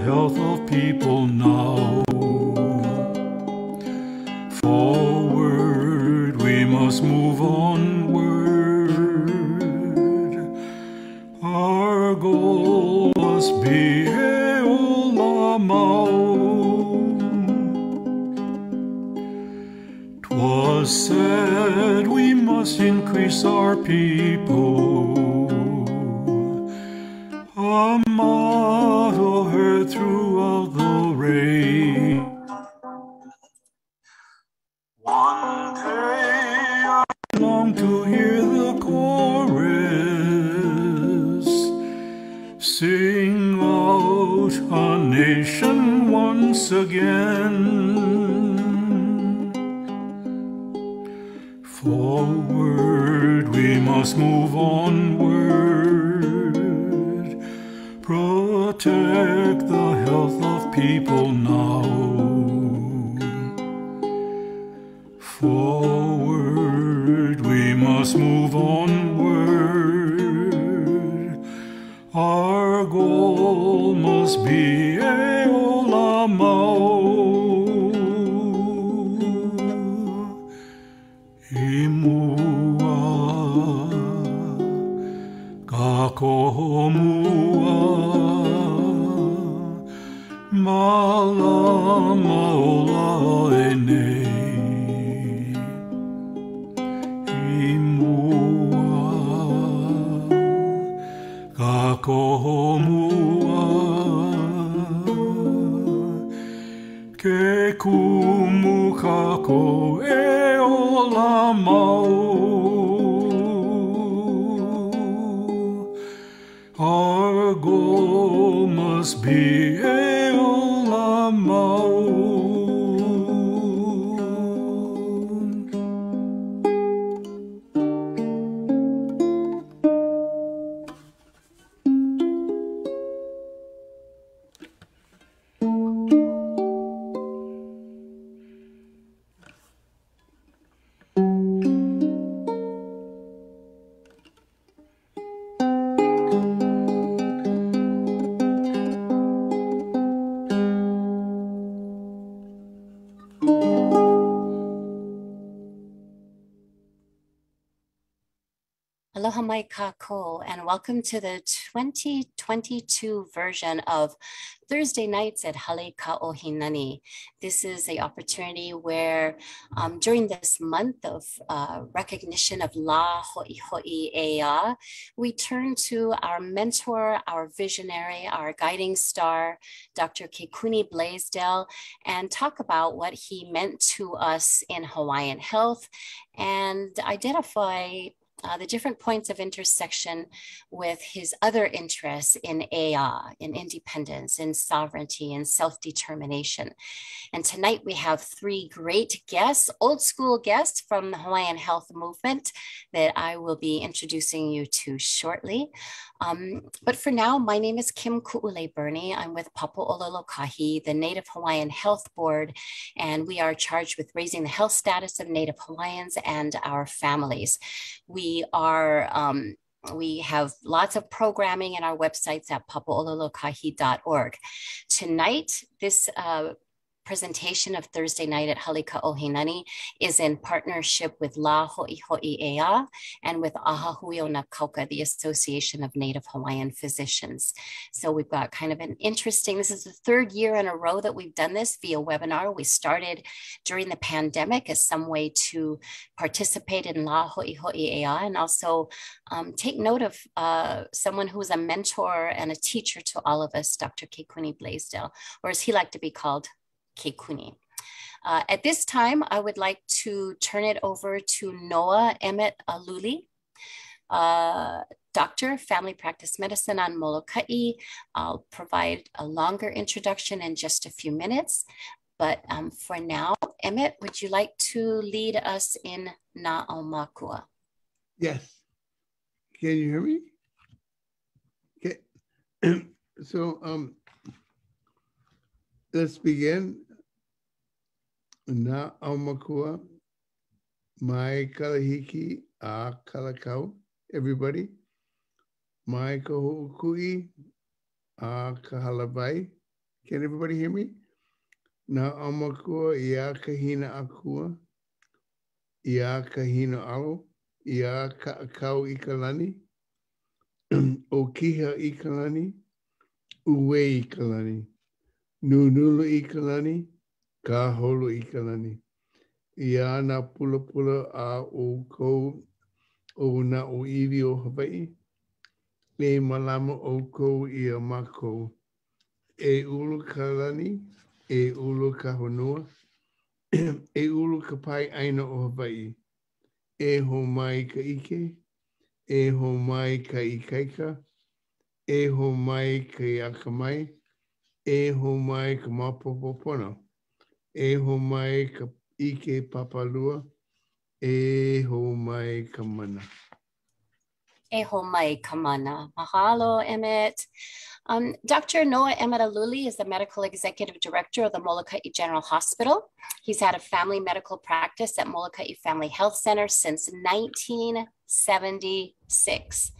Health of people now. Forward we must move onward. Our goal must be Ola T'was said we must increase our people. A motto heard throughout the rain. One day I long to hear the chorus sing out a nation once again. Forward we must move onward, protect the health of people now. Forward we must move onward, our goal must be Ola Imua kakohomua malama ola enei imua kakohomua ke kumu kako ola our goal must be Ola Aloha mai kako, and welcome to the 2022 version of Thursday nights at Hale Kaʻohinani. This is the opportunity where during this month of recognition of La Hoʻihoʻi Ea, we turn to our mentor, our visionary, our guiding star, Dr. Kekuni Blaisdell, and talk about what he meant to us in Hawaiian health and identify the different points of intersection with his other interests in Ea, in independence, in sovereignty, and self-determination. And tonight we have three great guests, old school guests from the Hawaiian health movement that I will be introducing you to shortly. But for now, my name is Kim Ku'ule Bernie. I'm with Papa Ola Lokahi, the Native Hawaiian Health Board, and we are charged with raising the health status of Native Hawaiians and our families. We have lots of programming in our websites at papaolalokahi.org. Tonight, this presentation of Thursday night at Hale Kaʻohinani is in partnership with La Hoʻihoʻi Ea and with Ahahui o na Kauka, the Association of Native Hawaiian Physicians. So we've got kind of an interesting, this is the third year in a row that we've done this via webinar. We started during the pandemic as some way to participate in La Hoʻihoʻi Ea and also take note of someone who is a mentor and a teacher to all of us, Dr. Kekuni Blaisdell, or as he liked to be called, Kekuni. At this time, I would like to turn it over to Noah Emmett Aluli, doctor, family practice medicine on Molokaʻi. I'll provide a longer introduction in just a few minutes. But for now, Emmett, would you like to lead us in Na'aumakua? Yes. Can you hear me? Okay. So let's begin. Na'aumakua, mai kalahiki a kalakau, everybody. Mai kaho'okui a kahalavai, Can everybody hear me? Na amakua ia kahina akua, ia kahina alo, ia kaʻakau i ka lani, o kiha i ka lani, uwe i ka lani, nunulu i ka lani, ka holo i ka lani. Ia na pula pula a o kou o na o iwi o Hawaii, e malama o kou i a mako, e ulu ka lani, e ulu ka honua, e ulu ka pai aina o Hawaii, e ho mai ka ike, e ho mai ka ikaika, e ho mai ka iakamai, e ho mai ka mapopopona, e ho mai ka ike papalua, e ho mai ka mana. E ho mai ka mana. Mahalo, Emmett. Dr. Noah Emmett Aluli is the medical executive director of the Molokai General Hospital. He's had a family medical practice at Molokai Family Health Center since 1976.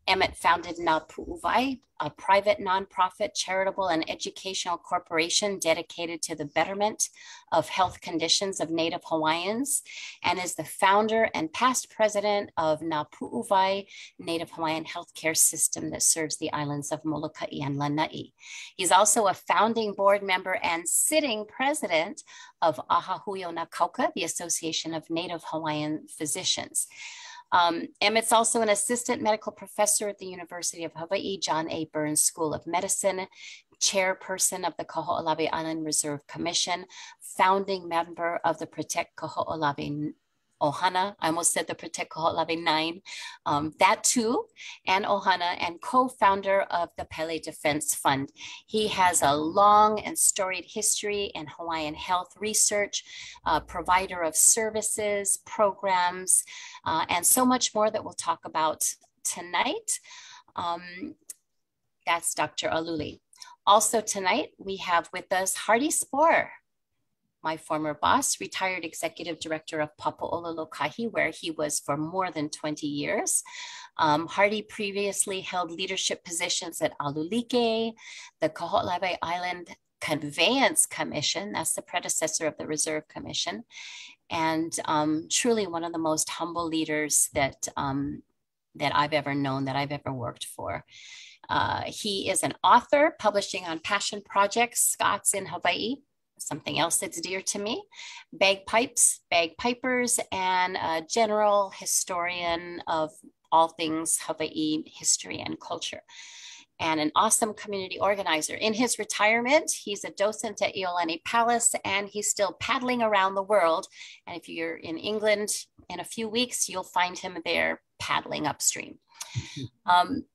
Emmett founded Na Pu'uwai, a private nonprofit, charitable, and educational corporation dedicated to the betterment of health conditions of Native Hawaiians, and is the founder and past president of Na Pu'uwai Native Hawaiian Healthcare System that serves the islands of Molokai and Lanai. He's also a founding board member and sitting president of Ahahui o na Kauka, the Association of Native Hawaiian Physicians. Emmett's also an assistant medical professor at the University of Hawaii John A. Burns School of Medicine, chairperson of the Kaho'olawe Island Reserve Commission, founding member of the Protect Kaho'olawe Ohana. I almost said the Protect Kaho'olawe 9, that too, and Ohana, and co-founder of the Pele Defense Fund. He has a long and storied history in Hawaiian health research, provider of services, programs, and so much more that we'll talk about tonight. That's Dr. Aluli. Also tonight, we have with us Hardy Spoor, my former boss, retired executive director of Ola Lokahi, where he was for more than 20 years. Hardy previously held leadership positions at Alulike, the Kaho'olawe Island Conveyance Commission, that's the predecessor of the Reserve Commission, and truly one of the most humble leaders that I've ever known, that I've ever worked for. He is an author publishing on passion projects, Scots in Hawaii, something else that's dear to me, bagpipes, bagpipers, and a general historian of all things Hawaii history and culture, and an awesome community organizer. In his retirement, he's a docent at Iolani Palace, and he's still paddling around the world. And if you're in England in a few weeks, you'll find him there paddling upstream.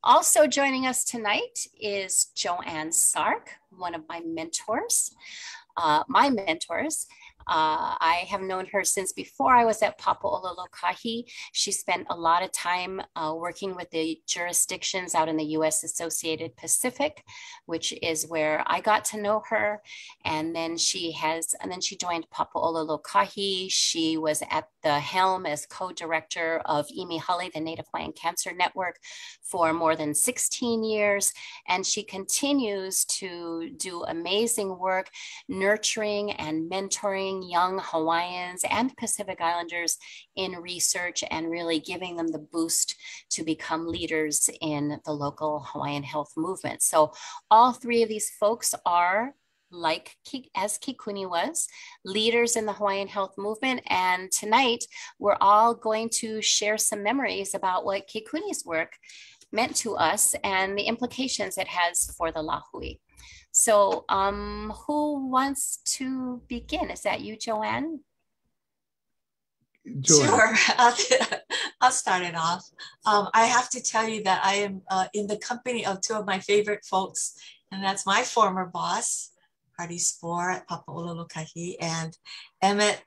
Also joining us tonight is JoAnn Tsark, one of my mentors. I have known her since before I was at Ola Lokahi. She spent a lot of time working with the jurisdictions out in the U.S. Associated Pacific, which is where I got to know her. And then she joined Ola Lokahi. She was at the helm as co-director of Hale, the Native Hawaiian Cancer Network, for more than 16 years. And she continues to do amazing work nurturing and mentoring young Hawaiians and Pacific Islanders in research and really giving them the boost to become leaders in the local Hawaiian health movement. So all three of these folks are, like as Kekuni was, leaders in the Hawaiian health movement. And tonight, we're all going to share some memories about what Kekuni's work meant to us and the implications it has for the Lahui. So who wants to begin? Is that you, JoAnn? Sure, I'll start it off. I have to tell you that I am in the company of two of my favorite folks, and that's my former boss, Hardy Spoor at Ola Lokahi, and Emmett.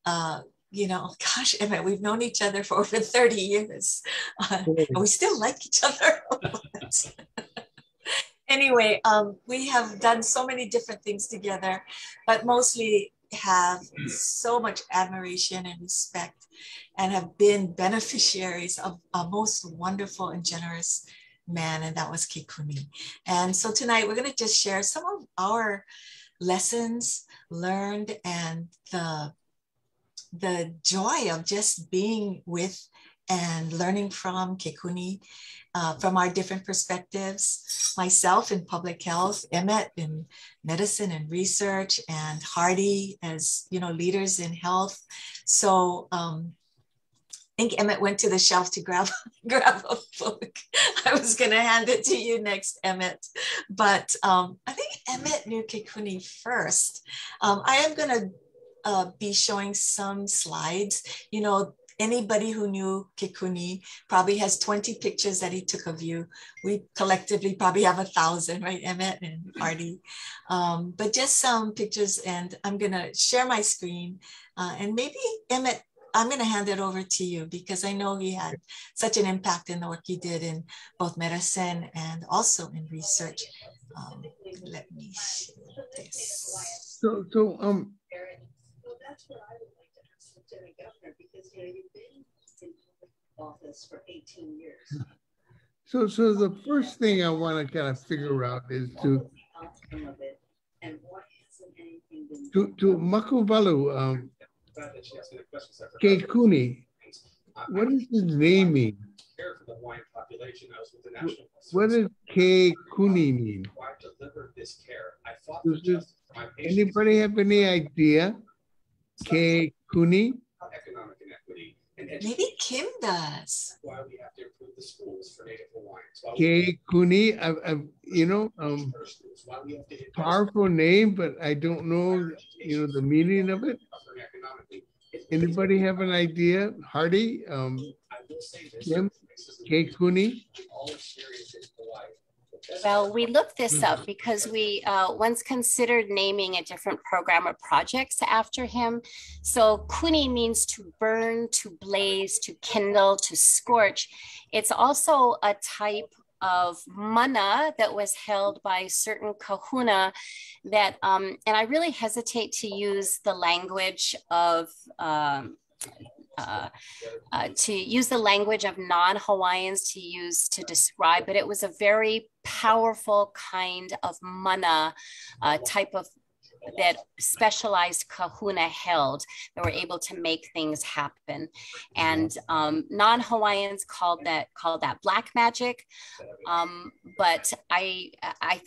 Gosh, Emmett, we've known each other for over 30 years, and we still like each other. Anyway, we have done so many different things together, but mostly have so much admiration and respect and have been beneficiaries of a most wonderful and generous man, and that was Kekuni. And so tonight we're going to just share some of our lessons learned and the joy of just being with and learning from Kekuni, from our different perspectives, myself in public health, Emmett in medicine and research, and Hardy as, you know, leaders in health. So I think Emmett went to the shelf to grab a book. I was gonna hand it to you next, Emmett. But I think Emmett knew Kekuni first. I am gonna be showing some slides. You know, anybody who knew Kekuni probably has 20 pictures that he took of you. We collectively probably have 1,000, right, Emmett and Artie? But just some pictures, and I'm gonna share my screen. And maybe Emmett, I'm gonna hand it over to you because I know he had such an impact in the work he did in both medicine and also in research. Let me share this. So that's what I would like to ask Lieutenant Governor, because you know you've been in public office for 18 years. So the first thing I want to kind of figure out is to Makuvalu, Kekuni, what does his name mean? What does Kekuni mean? Does anybody have any idea? Kekuni? Maybe Kim does. Kekuni, you know, powerful name, but I don't know, you know, the meaning of it. Anybody have an idea? Hardy, Kim, Kekuni? Well, we looked this up because we once considered naming a different program or projects after him. So kuni means to burn, to blaze, to kindle, to scorch. It's also a type of mana that was held by certain kahuna that, and I really hesitate to use the language of non-Hawaiians to describe, but it was a very powerful kind of mana type of that specialized kahuna held that were able to make things happen. And non-Hawaiians called that black magic. But I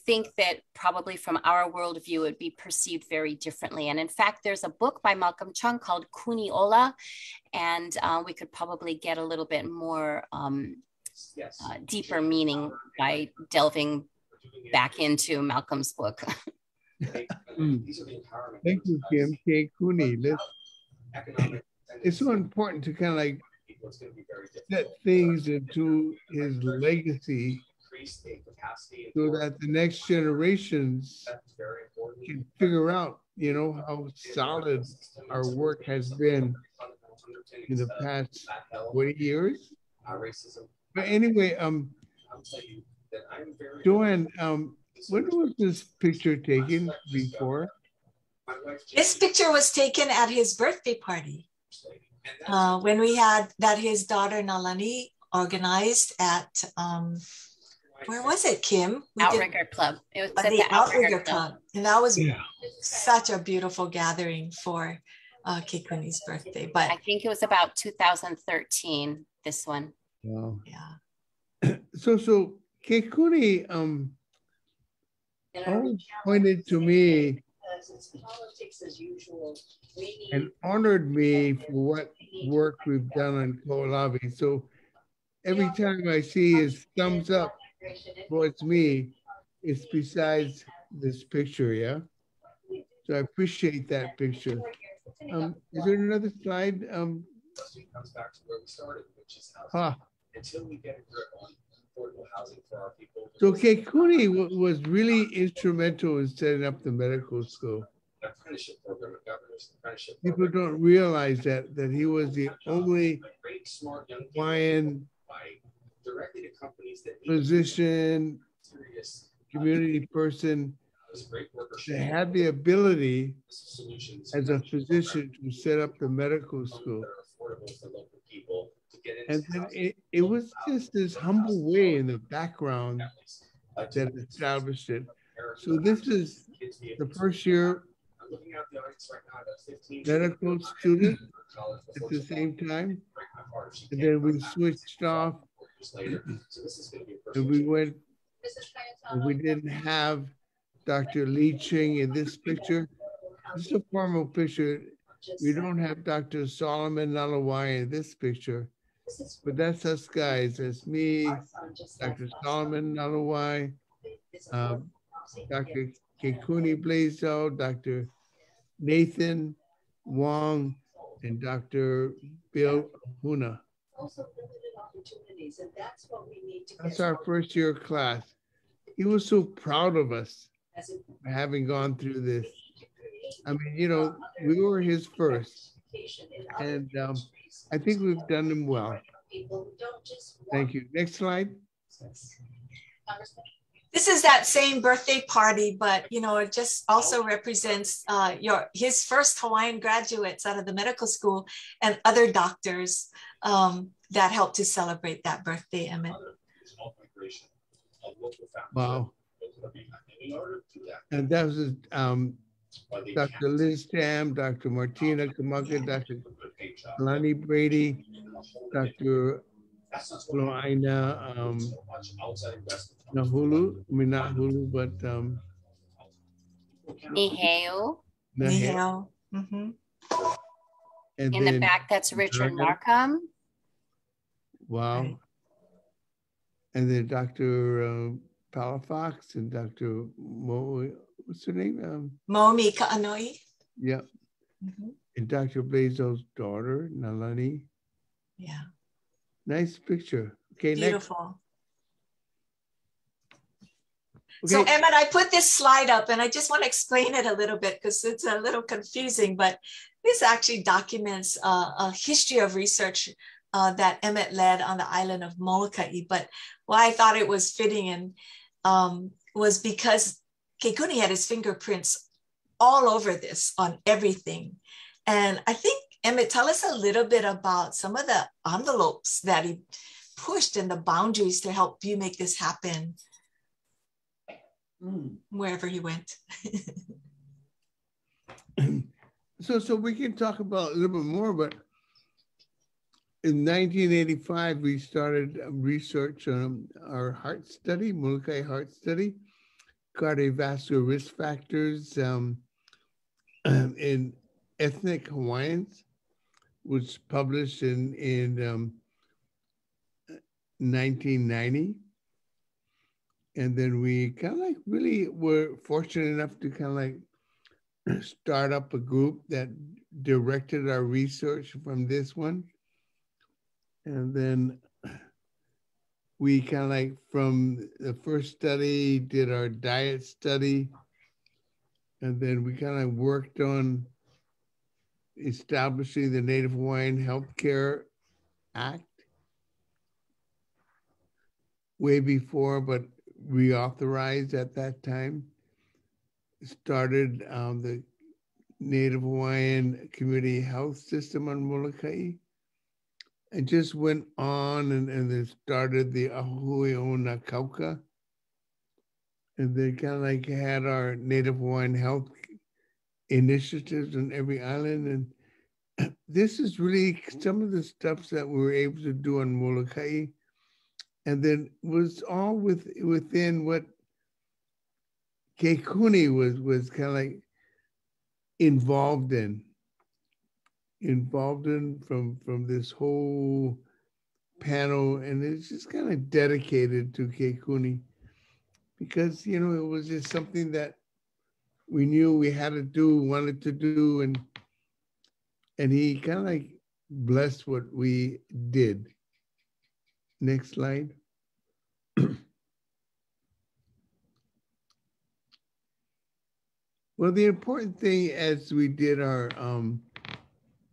think that probably from our worldview, it would be perceived very differently. And in fact, there's a book by Malcolm Chung called Kuni Ola, and we could probably get a little bit more deeper meaning by delving back into Malcolm's book. Thank you, Kim. Kekuni. It's so important to kind of like set things into his legacy so that the next generations can figure out, you know, how solid our work has been in the past 20 years. But anyway, JoAnn, when was this picture taken before? This picture was taken at his birthday party when we had that his daughter Laulani organized at, where was it, Kim? Outrigger Club. It was at the Outrigger Club. And that was such a beautiful gathering for Kekuni's birthday. But I think it was about 2013, this one. Wow. Yeah. So Kekuni always pointed to me and honored me for what work we've done on Koolavi. So every time I see his thumbs up towards me, it's besides this picture, yeah? So I appreciate that picture. Is there another slide? Comes back to where we started, which is housing. Until we get a grip on affordable housing for our people. So Kekuni was really instrumental in setting up the medical school. Apprenticeship program of governors. People don't realize that he was the only Hawaiian physician, community person that had the ability as a physician to set up the medical school. And then it was just this humble way in the background that established it. So this is the first year I'm looking at the audience right now. That's 15 medical student at the same time. And then we switched off and we went, and we didn't have Dr. Lee Ching in this picture. This is a formal picture. We don't have Dr. Solomon Nalawai in this picture, but that's us guys. That's me, Dr. Solomon Nalawai, Dr. Kekuni Blaisdell, Dr. Nathan Wong, and Dr. Bill Huna. That's our first year class. He was so proud of us for having gone through this. I mean, you know, we were his first, and I think we've done him well. Thank you. Next slide. This is that same birthday party, but you know, it just also represents his first Hawaiian graduates out of the medical school and other doctors that helped to celebrate that birthday, Emmett. Wow. And that was Dr. Liz Tam, Dr. Martina Kamaka, Dr. Lonnie Brady, Dr. Loaina Nahulu, I mean not Hulu, but Niheo. Niheo. Mm-hmm. And In the back, that's Richard Markham. Wow. Right. And then Dr. Palafox and Dr. What's her name? Momi Ka'anoi. Yep. Mm-hmm. And Dr. Blaisdell's daughter, Nalani. Yeah. Nice picture. Okay, beautiful. Next. Okay. So Emmett, I put this slide up and I just want to explain it a little bit because it's a little confusing, but this actually documents a history of research that Emmett led on the island of Molokai. But why I thought it was fitting and was because Kekuni had his fingerprints all over this, on everything. And I think, Emmett, tell us a little bit about some of the envelopes that he pushed and the boundaries to help you make this happen wherever he went. So we can talk about a little bit more, but in 1985, we started research on our heart study, Molokai heart study, cardiovascular risk factors in ethnic Hawaiians, was published in 1990. And then we kind of like really were fortunate enough to kind of like start up a group that directed our research from this one. And then we kind of like from the first study did our diet study. And then we kind of worked on establishing the Native Hawaiian Healthcare Act way before, but reauthorized at that time. Started the Native Hawaiian Community Health System on Molokai, and just went on and then started the Ahui o Nakauka. And they kind of like had our Native Hawaiian health initiatives on every island. And this is really some of the stuff that we were able to do on Molokai. And then was all within what Kekuni was kind of like involved in from this whole panel, and it's just kind of dedicated to Kekuni because, you know, it was just something that we knew we had to do, wanted to do, and he kind of like blessed what we did. Next slide. Well, the important thing as we did our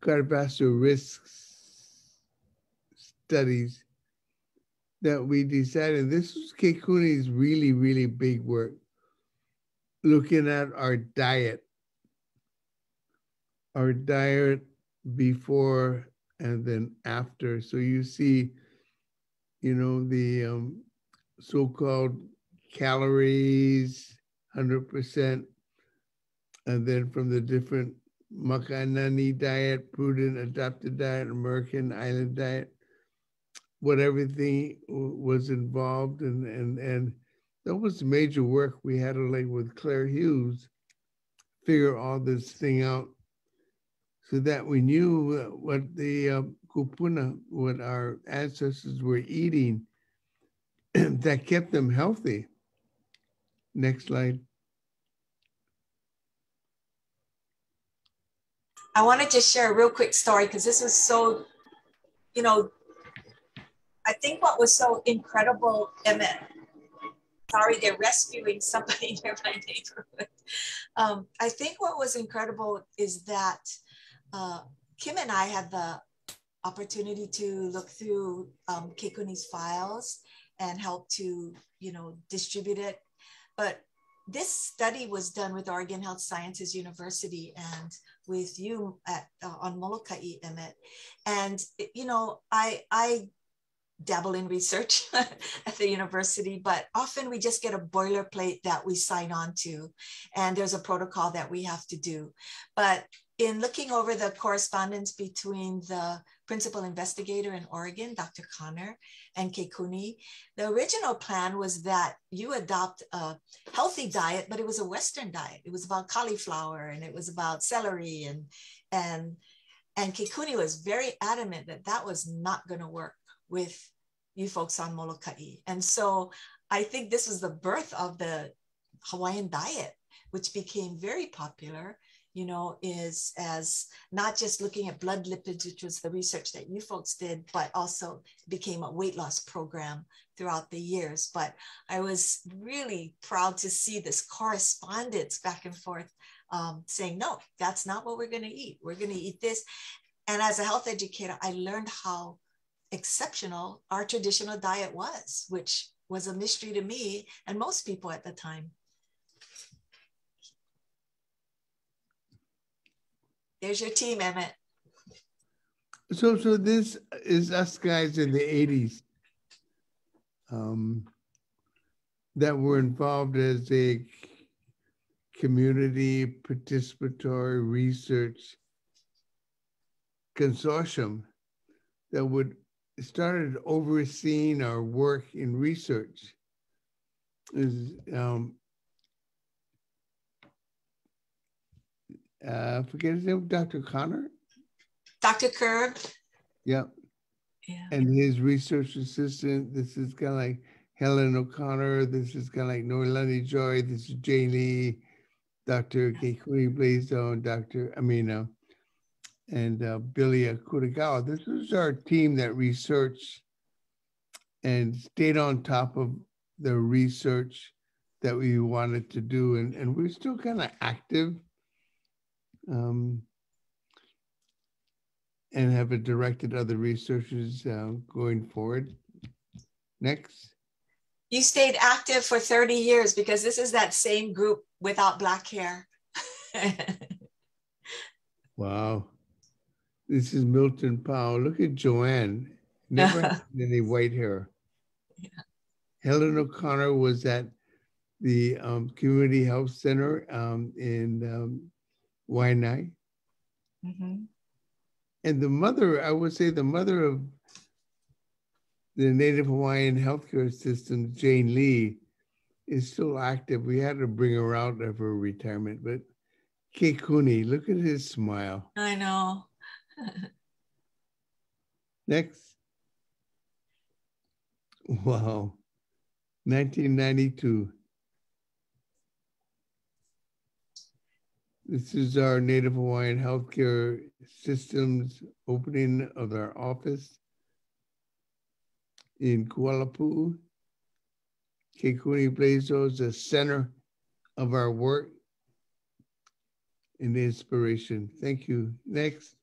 cardiovascular risks studies that we decided, this was Kekuni's really, really big work, looking at our diet before and then after. So you see, you know, the so-called calories, 100%, And then from the different Makanani diet, prudent adopted diet, American island diet, what everything was involved, and that was major work. We had to, like with Claire Hughes, figure all this thing out so that we knew what the kupuna, what our ancestors were eating that kept them healthy. Next slide. I want to just share a real quick story because this was so, you know, I think what was so incredible, Emmett, sorry, they're rescuing somebody near my neighborhood. I think what was incredible is that Kim and I had the opportunity to look through Kekuni's files and help to, you know, distribute it. But this study was done with Oregon Health Sciences University and with you at on Molokai, Emmett. And, you know, I dabble in research at the university, but often we just get a boilerplate that we sign on to, and there's a protocol that we have to do. But in looking over the correspondence between the principal investigator in Oregon, Dr. Connor, and Kekuni, the original plan was that you adopt a healthy diet, but it was a Western diet. It was about cauliflower and it was about celery, and Kekuni was very adamant that that was not going to work with you folks on Molokai. And so I think this was the birth of the Hawaiian diet, which became very popular, you know, is as not just looking at blood lipids, which was the research that you folks did, but also became a weight loss program throughout the years. But I was really proud to see this correspondence back and forth saying, no, that's not what we're going to eat. We're going to eat this. And as a health educator, I learned how exceptional our traditional diet was, which was a mystery to me and most people at the time. There's your team, Emmett. So this is us guys in the 80s that were involved as a community participatory research consortium that would started overseeing our work in research. Forget his name, Dr. Connor? Dr. Kerb. Yeah. And his research assistant, this is kind of like Helen O'Connor, this is kind of like Laulani Joy, this is Jane Lee, Dr. Kekuni Blaisdell, and Billy Kuragawa. This was our team that researched and stayed on top of the research that we wanted to do. And we're still kind of active and have directed other researchers going forward. Next. You stayed active for 30 years because this is that same group without black hair. Wow. This is Milton Powell. Look at JoAnn. Never had any white hair. Yeah. Helen O'Connor was at the Community Health Center in Waianae. Mm-hmm. And the mother, I would say the mother of the Native Hawaiian healthcare system, Jane Lee, is still active. We had to bring her out of her retirement, but Kekuni, look at his smile. I know. Next. Wow. 1992. This is our Native Hawaiian healthcare systems opening of our office in Kualapu'u. Kekuni Blaisdell is the center of our work and inspiration. Thank you. Next.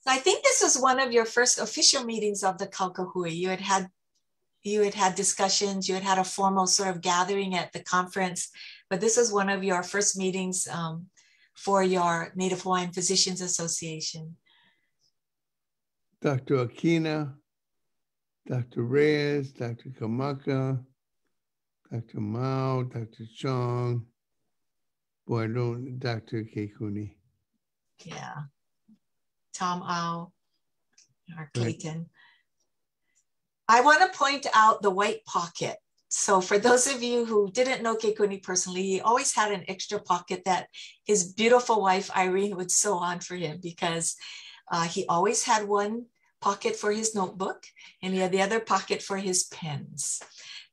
So I think this was one of your first official meetings of the Kaukahui. You had had discussions, you had had a formal sort of gathering at the conference, but this was one of your first meetings for your Native Hawaiian Physicians Association. Dr. Akina, Dr. Reyes, Dr. Kamaka, Dr. Mao, Dr. Chong, boy, don't, Dr. Kekuni. Yeah. Tom Au, or Clayton. I want to point out the white pocket. So for those of you who didn't know Kekuni personally, he always had an extra pocket that his beautiful wife, Irene, would sew on for him, because he always had one pocket for his notebook and he had the other pocket for his pens.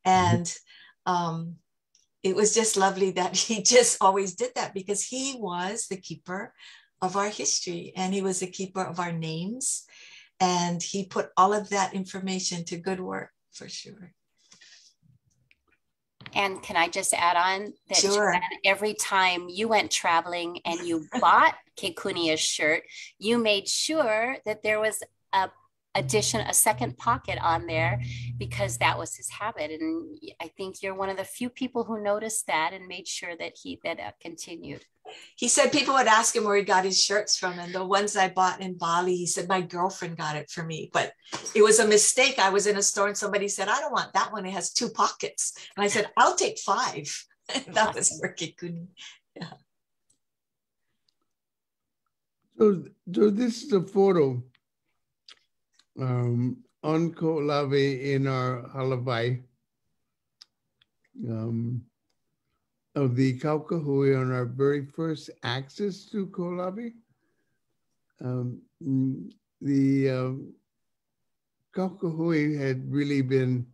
And it was just lovely that he just always did that, because he was the keeper of our history and he was the keeper of our names. And he put all of that information to good work, for sure. And can I just add on that Sure. JoAnn, every time you went traveling and you bought Kekuni a shirt, you made sure that there was a second pocket on there, because that was his habit. And I think you're one of the few people who noticed that and made sure that that continued. He said people would ask him where he got his shirts from. And the ones I bought in Bali, he said, my girlfriend got it for me. But it was a mistake. I was in a store and somebody said, I don't want that one. It has 2 pockets. And I said, I'll take 5. That was for Kekuni. Yeah. So this is a photo on Ko'olawe in our halavai of the Kaukahui on our very first access to Ko'olawe. The Kaukahui had really been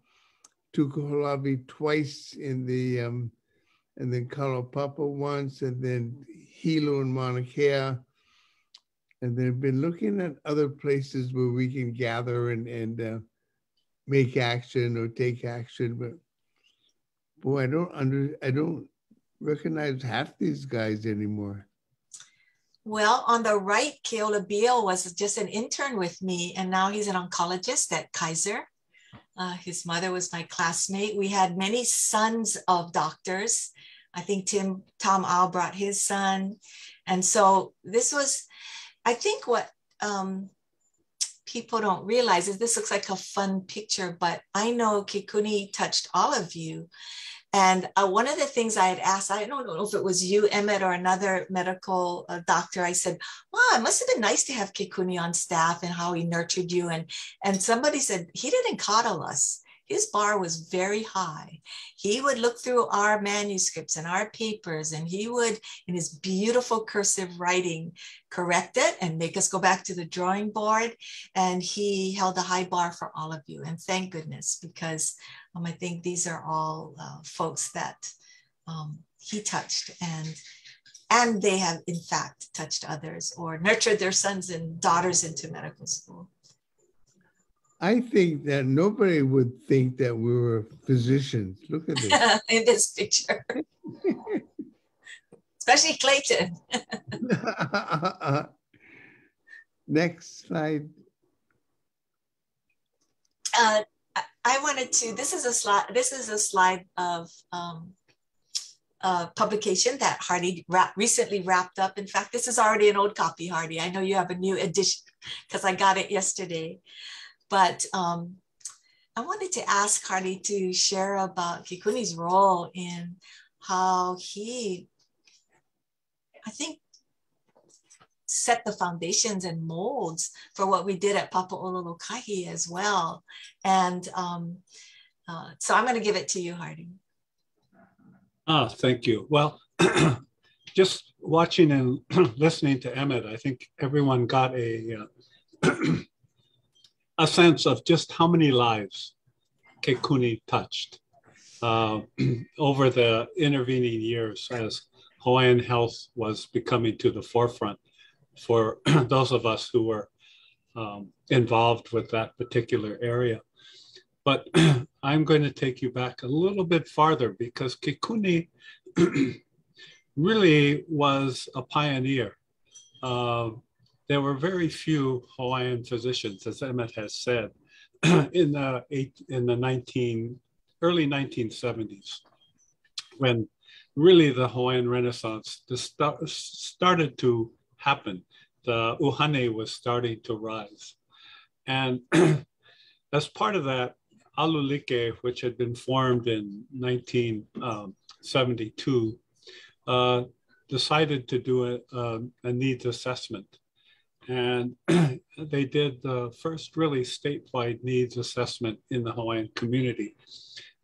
to Ko'olawe twice and then Kalapapa once, and then Hilo and Mauna Kea. And they've been looking at other places where we can gather and make action or take action. But boy, I don't recognize half these guys anymore. Well, on the right, Keola Beale was just an intern with me, and now he's an oncologist at Kaiser. His mother was my classmate. We had many sons of doctors. I think Tom Au brought his son. And so this was, I think what people don't realize is this looks like a fun picture, but I know Kekuni touched all of you. And one of the things I had asked, I don't know if it was you, Emmett, or another medical doctor, I said, wow, it must have been nice to have Kekuni on staff and how he nurtured you. And somebody said, he didn't coddle us. His bar was very high. He would look through our manuscripts and our papers, and he would, in his beautiful cursive writing, correct it and make us go back to the drawing board. And he held a high bar for all of you. And thank goodness, because I think these are all folks that he touched, and they have in fact touched others or nurtured their sons and daughters into medical school. I think that nobody would think that we were physicians. Look at this. In this picture. Especially Clayton. Next slide. I wanted to, this is a slide of publication that Hardy recently wrapped up. In fact, this is already an old copy, Hardy. I know you have a new edition because I got it yesterday. But I wanted to ask Hardy to share about Kekuni's role in how he, I think, set the foundations and molds for what we did at Papa Ola Lokahi as well. And so I'm going to give it to you, Hardy. Thank you. Well, just watching and listening to Emmett, I think everyone got a sense of just how many lives Kekuni touched over the intervening years as Hawaiian health was becoming to the forefront for those of us who were involved with that particular area. But I'm going to take you back a little bit farther, because Kekuni really was a pioneer. There were very few Hawaiian physicians, as Emmett has said, in the early 1970s, when really the Hawaiian Renaissance started to happen. The uhane was starting to rise. And as part of that, Alulike, which had been formed in 1972, decided to do a needs assessment. And they did the first really statewide needs assessment in the Hawaiian community.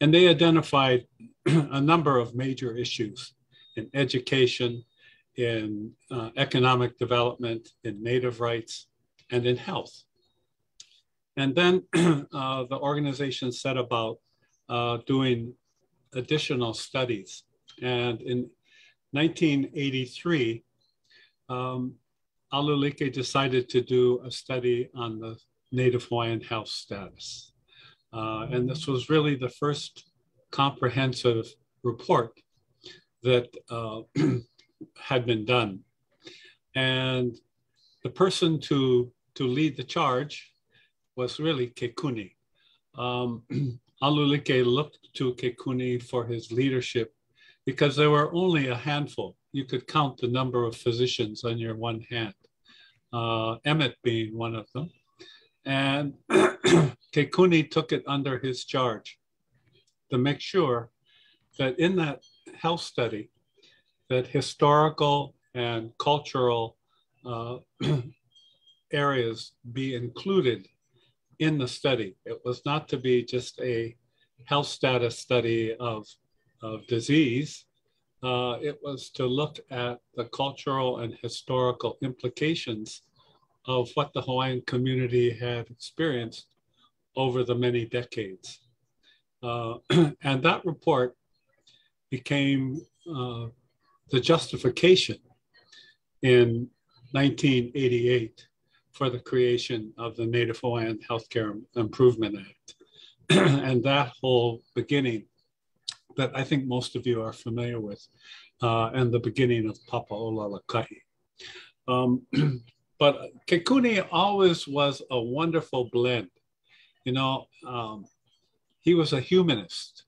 And they identified a number of major issues in education, in economic development, in Native rights, and in health. And then the organization set about doing additional studies. And in 1983, Alulike decided to do a study on the Native Hawaiian health status. And this was really the first comprehensive report that had been done. And the person to lead the charge was really Kekuni. Alulike looked to Kekuni for his leadership because there were only a handful. You could count the number of physicians on your one hand, Emmett being one of them. And Kekuni took it under his charge to make sure that in that health study, that historical and cultural areas be included in the study. It was not to be just a health status study of disease. It was to look at the cultural and historical implications of what the Hawaiian community had experienced over the many decades. And that report became the justification in 1988 for the creation of the Native Hawaiian Healthcare Improvement Act. And that whole beginning that I think most of you are familiar with, and the beginning of Papa Ola Lokahi. But Kekuni always was a wonderful blend. You know, he was a humanist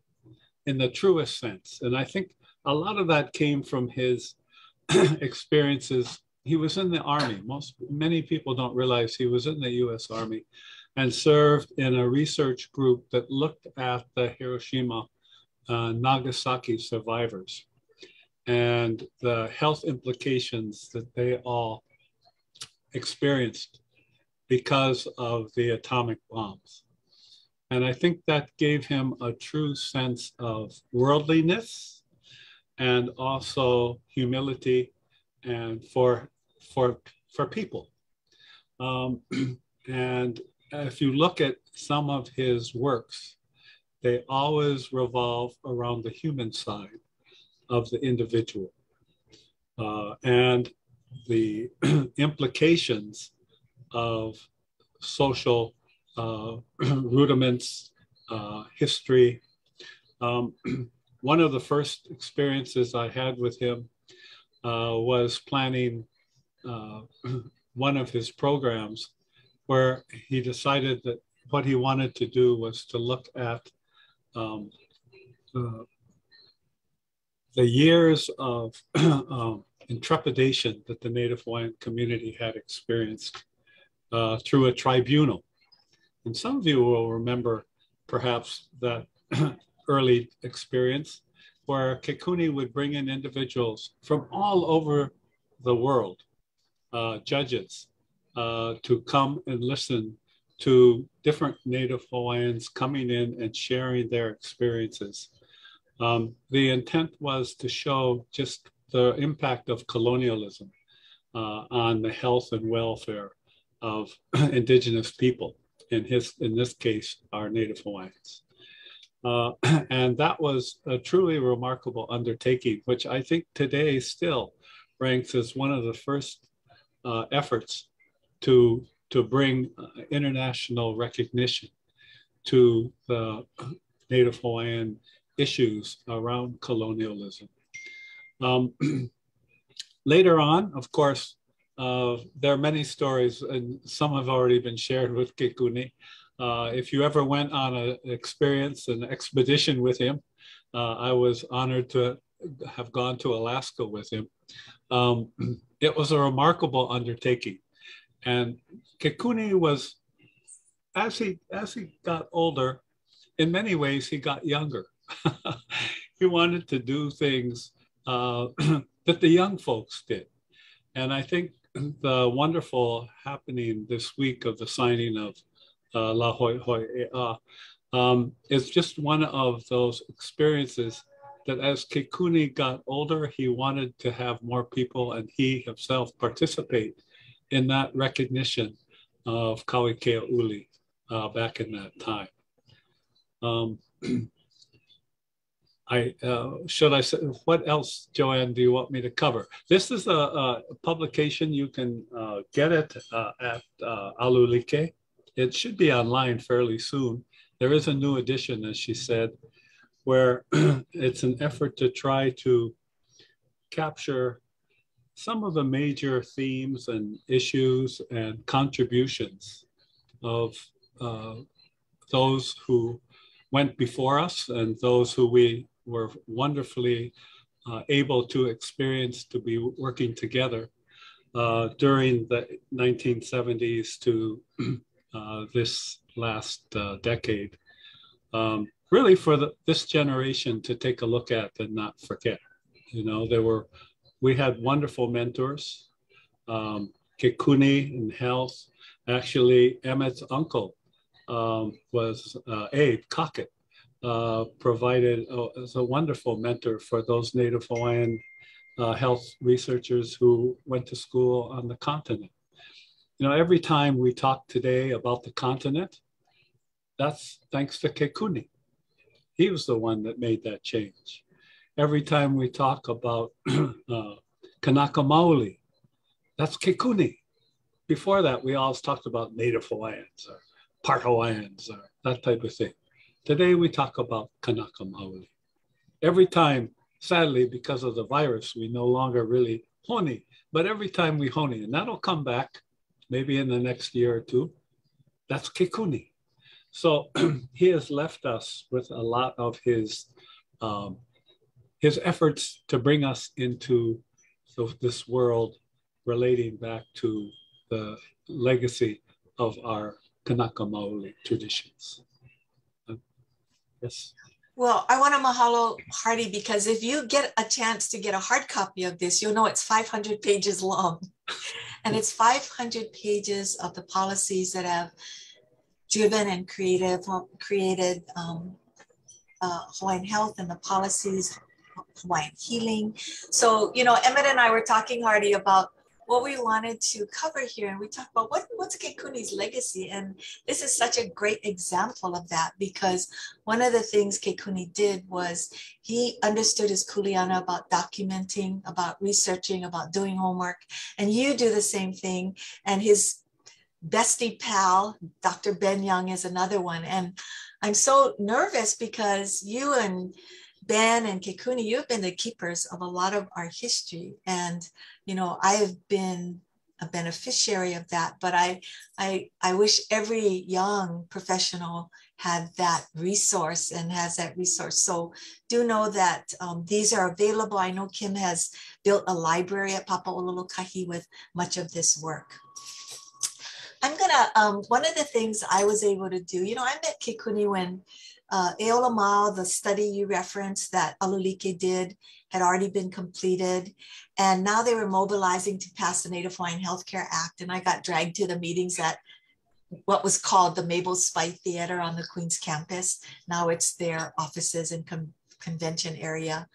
in the truest sense. And I think a lot of that came from his experiences. He was in the Army. Many people don't realize he was in the US Army and served in a research group that looked at the Hiroshima, Nagasaki survivors and the health implications that they all experienced because of the atomic bombs. And I think that gave him a true sense of worldliness and also humility and for people. And if you look at some of his works, they always revolve around the human side of the individual and the implications of social rudiments, history. One of the first experiences I had with him was planning one of his programs where he decided that what he wanted to do was to look at the years of intrepidation that the Native Hawaiian community had experienced through a tribunal. And some of you will remember perhaps that early experience where Kekuni would bring in individuals from all over the world, judges, to come and listen to different Native Hawaiians coming in and sharing their experiences. The intent was to show just the impact of colonialism on the health and welfare of indigenous people, in this case, our Native Hawaiians. And that was a truly remarkable undertaking, which I think today still ranks as one of the first efforts to bring international recognition to the Native Hawaiian issues around colonialism. Later on, of course, there are many stories, and some have already been shared with Kekuni. If you ever went on an experience, an expedition with him, I was honored to have gone to Alaska with him. It was a remarkable undertaking. And Kekuni was, as he got older, in many ways, he got younger. He wanted to do things that the young folks did. And I think the wonderful happening this week of the signing of La Hoʻihoʻi is just one of those experiences that as Kekuni got older, he wanted to have more people and he himself participate in that recognition of Kaʻohe Keaʻuli back in that time. Should I say, what else, JoAnn, do you want me to cover? This is a publication. You can get it at Alulike. It should be online fairly soon. There is a new edition, as she said, where it's an effort to try to capture some of the major themes and issues and contributions of those who went before us and those who we were wonderfully able to experience to be working together during the 1970s to this last decade. Really for this generation to take a look at and not forget. You know, we had wonderful mentors. Kekuni in health. Actually, Emmett's uncle was Abe Cockett, provided as a wonderful mentor for those Native Hawaiian health researchers who went to school on the continent. You know, every time we talk today about the continent, that's thanks to Kekuni. He was the one that made that change. Every time we talk about Kanaka Maoli, that's Kekuni. Before that, we always talked about Native Hawaiians or part Hawaiians or that type of thing. Today, we talk about Kanaka Maoli. Every time, sadly, because of the virus, we no longer really honi, but every time we honi, and that'll come back maybe in the next year or two, that's Kekuni. So he has left us with a lot of his efforts to bring us into this world relating back to the legacy of our Kanaka Maoli traditions. Yes. Well, I want to mahalo Hardy because if you get a chance to get a hard copy of this, you'll know it's 500 pages long. And it's 500 pages of the policies that have driven and created Hawaiian health and the policies, Hawaiian healing. So, you know, Emmett and I were talking, Hardy, about what we wanted to cover here. And we talked about what's Kekuni's legacy. And this is such a great example of that, because one of the things Kekuni did was he understood his kuleana about documenting, about researching, about doing homework. And you do the same thing. And his bestie pal, Dr. Ben Young, is another one. And I'm so nervous because you and Ben and Kekuni, you've been the keepers of a lot of our history. And, you know, I have been a beneficiary of that, but I wish every young professional had that resource and has that resource. So do know that these are available. I know Kim has built a library at Papa Ola Lokahi with much of this work. I'm gonna, one of the things I was able to do, you know, I met Kekuni when Eola Mao, the study you referenced that Alulike did, had already been completed. And now they were mobilizing to pass the Native Hawaiian Healthcare Act. And I got dragged to the meetings at what was called the Mabel Spy Theater on the Queens campus. Now it's their offices and convention area.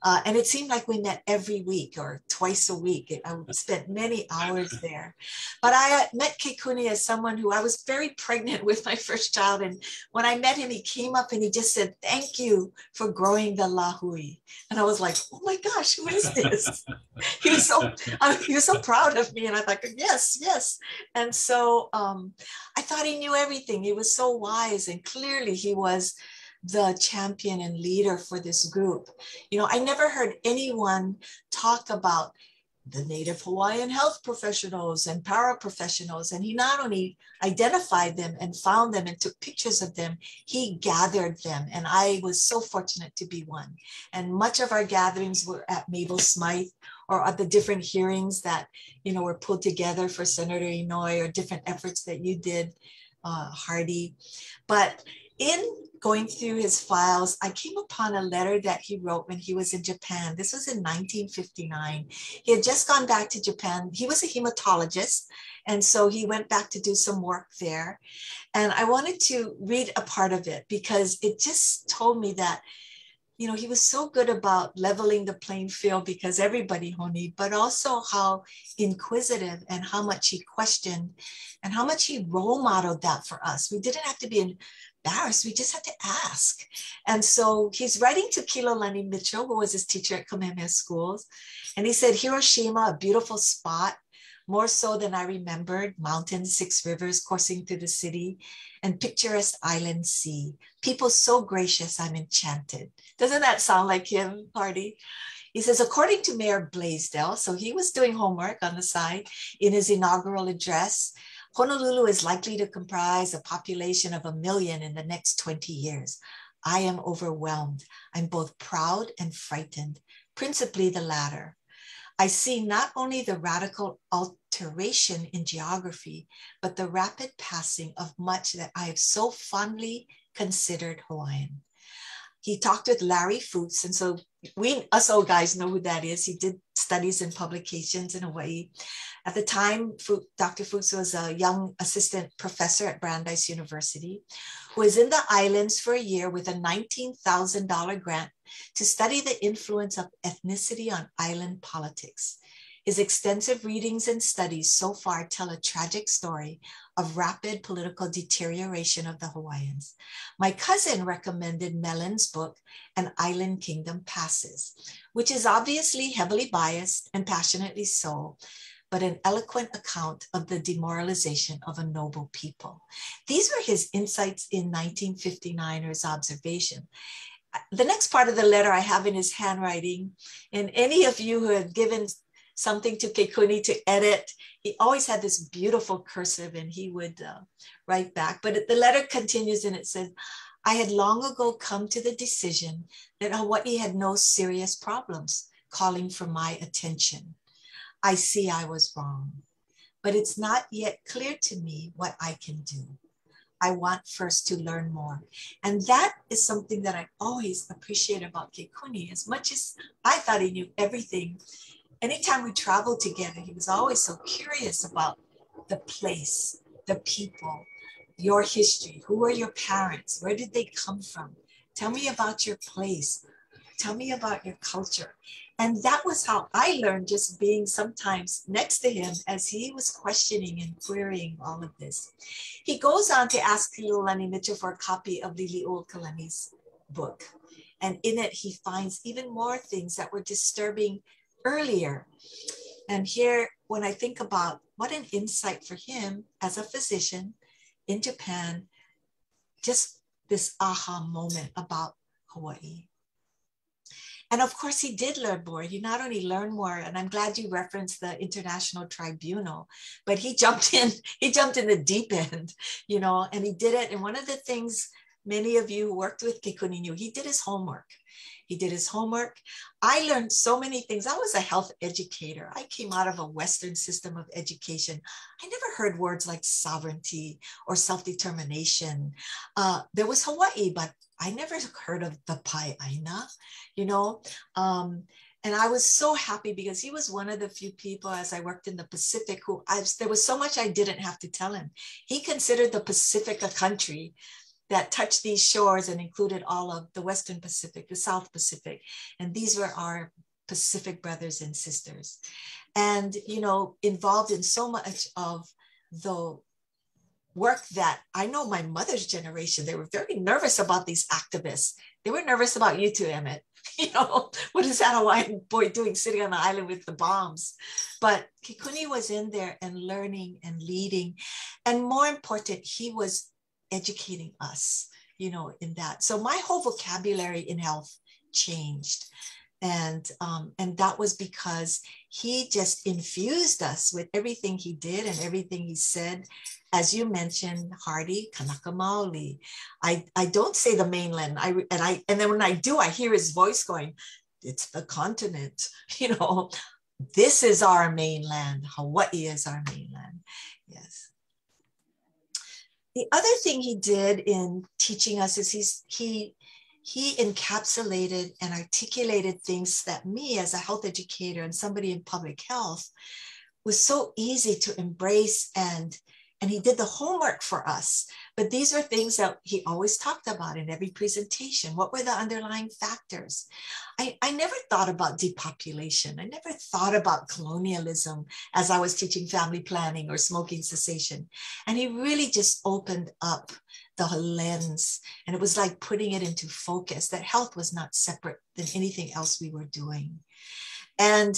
And it seemed like we met every week or twice a week. I spent many hours there. But I met Kekuni as someone who I was very pregnant with my first child. And when I met him, he came up and he just said, "Thank you for growing the lahui." And I was like, oh my gosh, who is this? he was so proud of me. And I thought, yes, yes. And so I thought he knew everything. He was so wise. And clearly he was the champion and leader for this group. You know, I never heard anyone talk about the Native Hawaiian health professionals and paraprofessionals. And he not only identified them and found them and took pictures of them, he gathered them. And I was so fortunate to be one. And much of our gatherings were at Mabel Smythe or at the different hearings that, you know, were pulled together for Senator Inouye or different efforts that you did, Hardy. But in going through his files, I came upon a letter that he wrote when he was in Japan. This was in 1959. He had just gone back to Japan. He was a hematologist, and so he went back to do some work there. And I wanted to read a part of it because it just told me that, you know, he was so good about leveling the playing field because everybody honey, but also how inquisitive and how much he questioned and how much he role modeled that for us. We didn't have to be embarrassed. We just had to ask. And so he's writing to Kilolani Mitchell, who was his teacher at Kamehameha Schools. And he said, Hiroshima, a beautiful spot, more so than I remembered, mountains, 6 rivers coursing through the city, and picturesque island sea. People so gracious, I'm enchanted. Doesn't that sound like him, Hardy? He says, according to Mayor Blaisdell, so he was doing homework on the side in his inaugural address, Honolulu is likely to comprise a population of 1 million in the next 20 years. I am overwhelmed. I'm both proud and frightened, principally the latter. I see not only the radical alteration in geography, but the rapid passing of much that I have so fondly considered Hawaiian. He talked with Larry Fuchs, and so us old guys know who that is. He did studies and publications in Hawaii. At the time, Dr. Fuchs was a young assistant professor at Brandeis University, who was in the islands for a year with a $19,000 grant to study the influence of ethnicity on island politics. His extensive readings and studies so far tell a tragic story of rapid political deterioration of the Hawaiians. My cousin recommended Mellon's book, An Island Kingdom Passes, which is obviously heavily biased and passionately so, but an eloquent account of the demoralization of a noble people. These were his insights in 1959, or his observation. The next part of the letter I have in his handwriting, and any of you who have given something to Kekuni to edit, he always had this beautiful cursive and he would write back. But the letter continues and it says, I had long ago come to the decision that Hawaii had no serious problems calling for my attention. I see I was wrong, but it's not yet clear to me what I can do. I want first to learn more. And that is something that I always appreciate about Kekuni. As much as I thought he knew everything, anytime we traveled together, he was always so curious about the place, the people, your history. Who are your parents? Where did they come from? Tell me about your place. Tell me about your culture. And that was how I learned, just being sometimes next to him as he was questioning and querying all of this. He goes on to ask Kilolani Mitchell for a copy of Liliuokalani's book. And in it, he finds even more things that were disturbing earlier. And here, when I think about what an insight for him as a physician in Japan, just this aha moment about Hawaii. And of course, he did learn more. He not only learned more, and I'm glad you referenced the International Tribunal, but he jumped in the deep end, you know, and he did it. And one of the things many of you who worked with Kekuni knew, he did his homework. He did his homework. I learned so many things. I was a health educator. I came out of a Western system of education. I never heard words like sovereignty or self-determination. There was Hawaii, but I never heard of the Pai'aina, you know. And I was so happy because he was one of the few people, as I worked in the Pacific, there was so much I didn't have to tell him. He considered the Pacific a country that touched these shores and included all of the Western Pacific, the South Pacific. And these were our Pacific brothers and sisters. And, you know, involved in so much of the work that I know my mother's generation, they were very nervous about these activists. They were nervous about you too, Emmett. You know, what is that Hawaiian boy doing sitting on the island with the bombs? But Kekuni was in there and learning and leading. And more important, he was educating us, you know, in that. So my whole vocabulary in health changed. And that was because he just infused us with everything he did and everything he said. As you mentioned, Hardy, Kanaka Maoli. I don't say the mainland. And then when I do, I hear his voice going, it's the continent, you know, this is our mainland. Hawaii is our mainland. Yes. The other thing he did in teaching us is he encapsulated and articulated things that me as a health educator and somebody in public health was so easy to embrace, and he did the homework for us. But these are things that he always talked about in every presentation. What were the underlying factors? I never thought about depopulation. I never thought about colonialism as I was teaching family planning or smoking cessation. And he really just opened up the lens, and it was like putting it into focus that health was not separate than anything else we were doing. And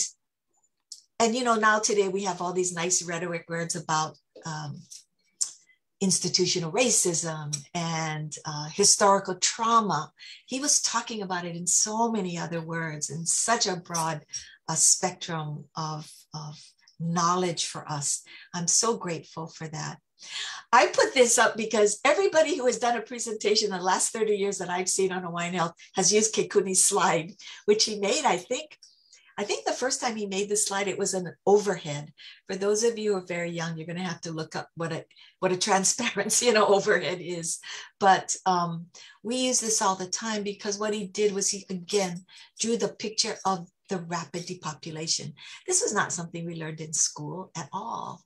you know, now today we have all these nice rhetoric words about institutional racism and historical trauma. He was talking about it in so many other words and such a broad spectrum of knowledge for us. I'm so grateful for that. I put this up because everybody who has done a presentation in the last 30 years that I've seen on Hawaiian Health has used Kekuni's slide, which he made, I think the first time he made this slide, it was an overhead. For those of you who are very young, you're going to have to look up what a transparency and an overhead is. But we use this all the time because what he did was he, again, drew the picture of the rapid depopulation. This was not something we learned in school at all.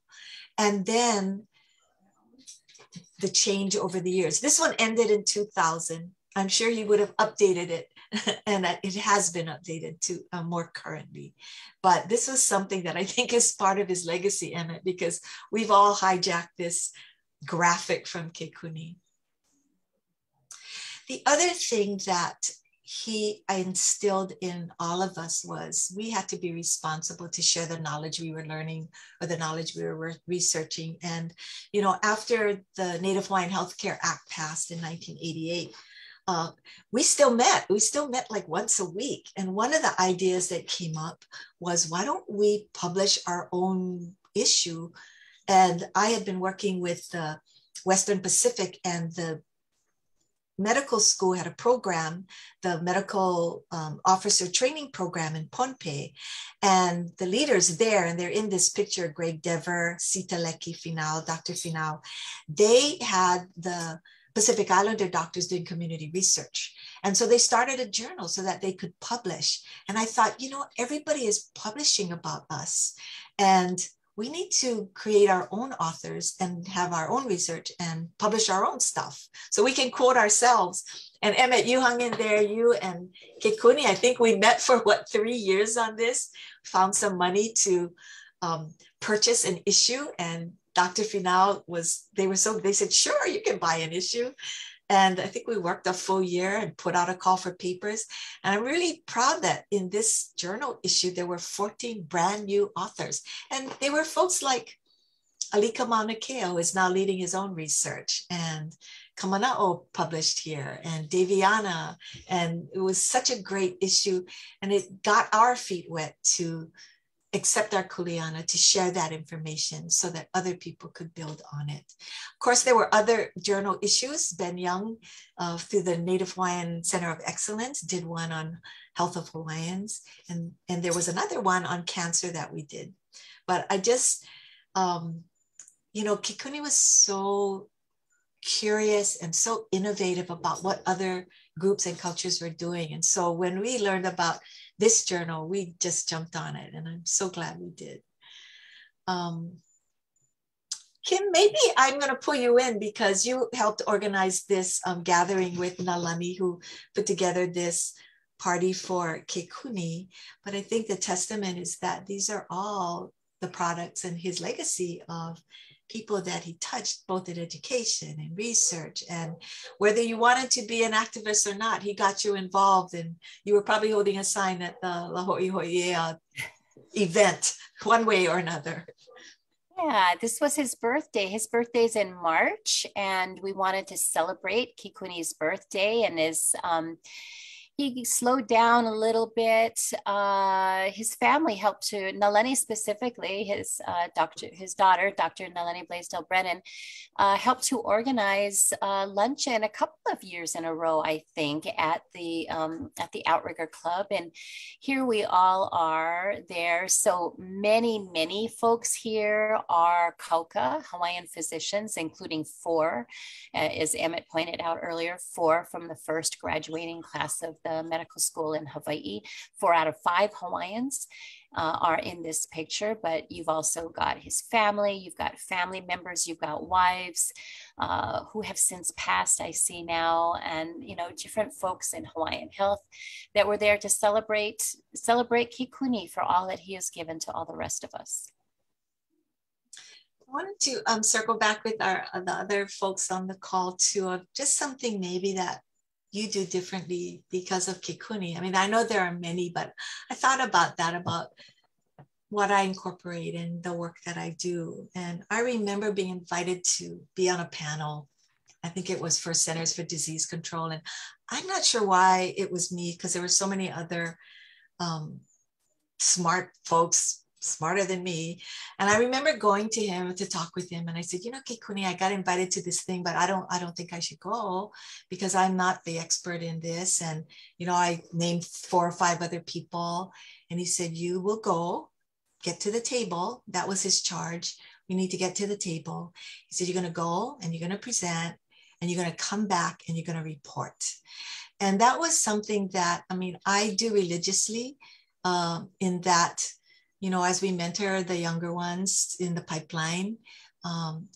And then the change over the years. This one ended in 2000. I'm sure he would have updated it, and it has been updated to more currently. But this was something that I think is part of his legacy, Emmett, because we've all hijacked this graphic from Kekuni. The other thing that he instilled in all of us was we had to be responsible to share the knowledge we were learning or the knowledge we were researching. And, you know, after the Native Hawaiian Healthcare Act passed in 1988, we still met like once a week. And one of the ideas that came up was, why don't we publish our own issue? And I had been working with the Western Pacific, and the medical school had a program, the medical officer training program in Pohnpei. And the leaders there, and they're in this picture, Greg Dever, Sita Leki Finau, Dr. Finau, they had the Pacific Islander doctors doing community research. And so they started a journal so that they could publish. And I thought, you know, everybody is publishing about us, and we need to create our own authors and have our own research and publish our own stuff so we can quote ourselves. And Emmett, you hung in there, you and Kekuni, I think we met for 3 years on this, found some money to purchase an issue, and Dr. Finau they said, sure, you can buy an issue. And I think we worked a full year and put out a call for papers. And I'm really proud that in this journal issue, there were 14 brand new authors. And they were folks like Alika Mauna Kea, who is now leading his own research, and Kamana'o published here, and Daviana. And it was such a great issue. And it got our feet wet to accept our kuleana, to share that information so that other people could build on it. Of course, there were other journal issues. Ben Young, through the Native Hawaiian Center of Excellence, did one on health of Hawaiians. And there was another one on cancer that we did. But I just, you know, Kekuni was so curious and so innovative about what other groups and cultures were doing. And so when we learned about this journal, we just jumped on it, and I'm so glad we did. Kim, maybe I'm going to pull you in because you helped organize this gathering with Laulani, who put together this party for Kekuni. But I think the testament is that these are all the products and his legacy of people that he touched, both in education and research. And whether you wanted to be an activist or not, he got you involved, and you were probably holding a sign at the Hoʻihoʻi event one way or another. Yeah, this was his birthday. His birthday's in March, and we wanted to celebrate Kekuni's birthday and his he slowed down a little bit. His family helped to, Laulani specifically, his daughter, Dr. Laulani Blaisdell Brennan, helped to organize luncheon a couple of years in a row, I think, at the Outrigger Club. And here we all are there. So many folks here are kauka, Hawaiian physicians, including 4, as Emmett pointed out earlier, 4 from the first graduating class of the medical school in Hawaii. 4 out of 5 Hawaiians are in this picture, but you've also got his family, you've got family members, you've got wives who have since passed, I see now, and different folks in Hawaiian health that were there to celebrate Kekuni for all that he has given to all the rest of us. I wanted to circle back with the other folks on the call too, of just something maybe that you do differently because of Kekuni. I mean, I know there are many, but I thought about that, about what I incorporate in the work that I do. And I remember being invited to be on a panel. I think it was for Centers for Disease Control. And I'm not sure why it was me, because there were so many other smart folks, smarter than me. And I remember going to him to talk with him. And I said, Kekuni, I got invited to this thing, but I don't think I should go because I'm not the expert in this. And, I named 4 or 5 other people. And he said, you will go, get to the table. That was his charge. We need to get to the table. He said, you're going to go and you're going to present and you're going to come back and you're going to report. And that was something that, I do religiously in that, as we mentor the younger ones in the pipeline,